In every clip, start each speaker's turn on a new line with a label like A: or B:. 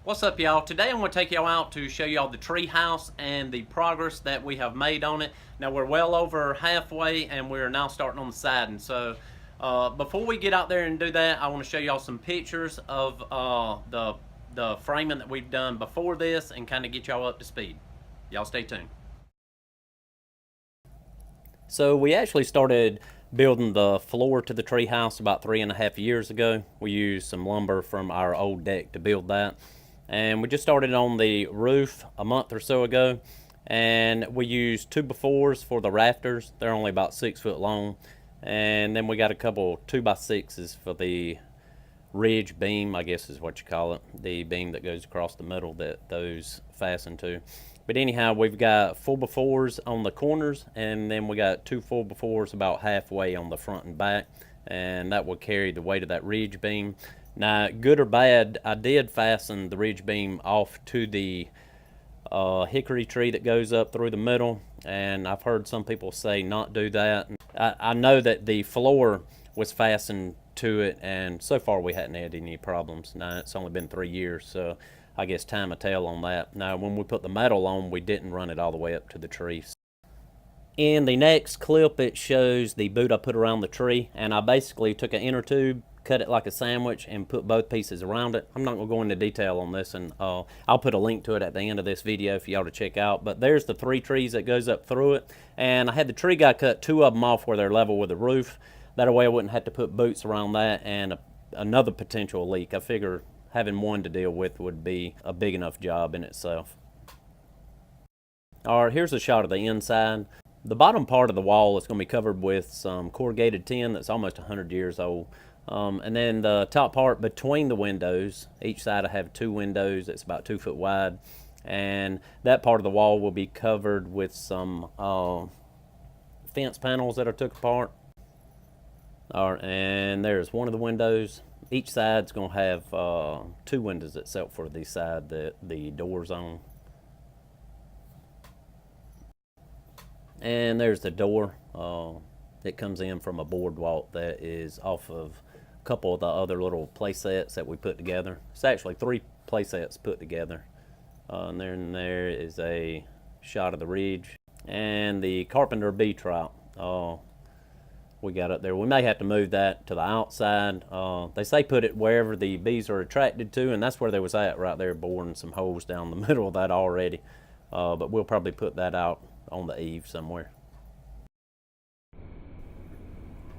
A: What's up, y'all? Today I'm going to take y'all out to show y'all the treehouse and the progress that we have made on it. Now we're well over halfway and we're now starting on the siding. So before we get out there and do that, I want to show y'all some pictures of the framing that we've done before this and kind of get y'all up to speed. Y'all stay tuned. So we actually started building the floor to the treehouse about 3.5 years ago. We used some lumber from our old deck to build that. And we just started on the roof a month or so ago, and we used 2x4s for the rafters. They're only about 6 foot long, and then we got a couple 2x6s for the ridge beam, I guess is what you call it, the beam that goes across the middle that those fasten to. But anyhow, we've got 4x4s on the corners, and then we got 2 4x4s about halfway on the front and back, and that will carry the weight of that ridge beam. Now, good or bad, I did fasten the ridge beam off to the hickory tree that goes up through the middle, and I've heard some people say not do that. I know that the floor was fastened to it, and so far we hadn't had any problems. Now, it's only been 3 years, so I guess time will tell on that. Now, when we put the metal on, we didn't run it all the way up to the tree. In the next clip, it shows the boot I put around the tree, and I basically took an inner tube, cut it like a sandwich, and put both pieces around it. I'm not going to go into detail on this, and I'll put a link to it at the end of this video for y'all to check out. But there's the 3 trees that goes up through it, and I had the tree guy cut 2 of them off where they're level with the roof. That way I wouldn't have to put boots around that and another potential leak. I figure having one to deal with would be a big enough job in itself. All right, here's a shot of the inside. The bottom part of the wall is going to be covered with some corrugated tin that's almost 100 years old. And then the top part between the windows, each side I have 2 windows. It's about 2 foot wide, and that part of the wall will be covered with some fence panels that I took apart. All right, and there's one of the windows. Each side's going to have 2 windows except for the side that the door's on. And there's the door. It comes in from a boardwalk that is off of a couple of the other little play sets that we put together. It's actually 3 play sets put together. And then there is a shot of the ridge and the carpenter bee trap. We got up there. We may have to move that to the outside. They say put it wherever the bees are attracted to, and that's where they was at right there, boring some holes down the middle of that already. But we'll probably put that out on the eave somewhere.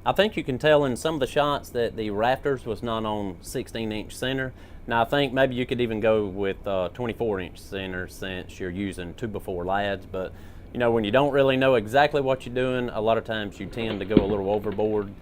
A: I think you can tell in some of the shots that the rafters was not on 16-inch center. Now I think maybe you could even go with 24-inch center since you're using 2x4 lads, but you know, when you don't really know exactly what you're doing, a lot of times you tend to go a little overboard.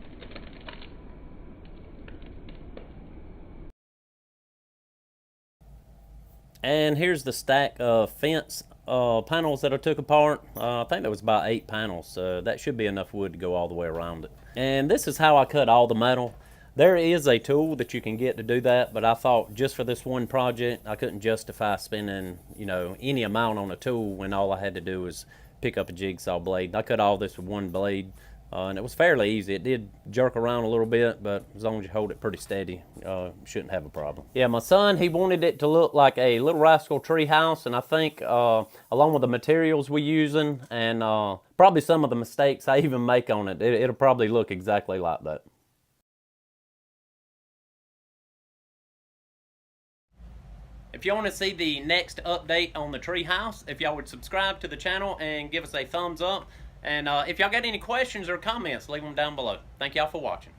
A: And here's the stack of fence panels that I took apart. I think that was about 8 panels, so that should be enough wood to go all the way around it. And this is how I cut all the metal. There is a tool that you can get to do that, but I thought just for this one project, I couldn't justify spending, you know, any amount on a tool when all I had to do was pick up a jigsaw blade. I cut all this with one blade, and it was fairly easy. It did jerk around a little bit, but as long as you hold it pretty steady, you shouldn't have a problem. Yeah, my son, he wanted it to look like a little Rascal tree house, and I think along with the materials we're using and probably some of the mistakes I even make on it, it'll probably look exactly like that. If y'all want to see the next update on the treehouse, if y'all would subscribe to the channel and give us a thumbs up. And if y'all got any questions or comments, leave them down below. Thank y'all for watching.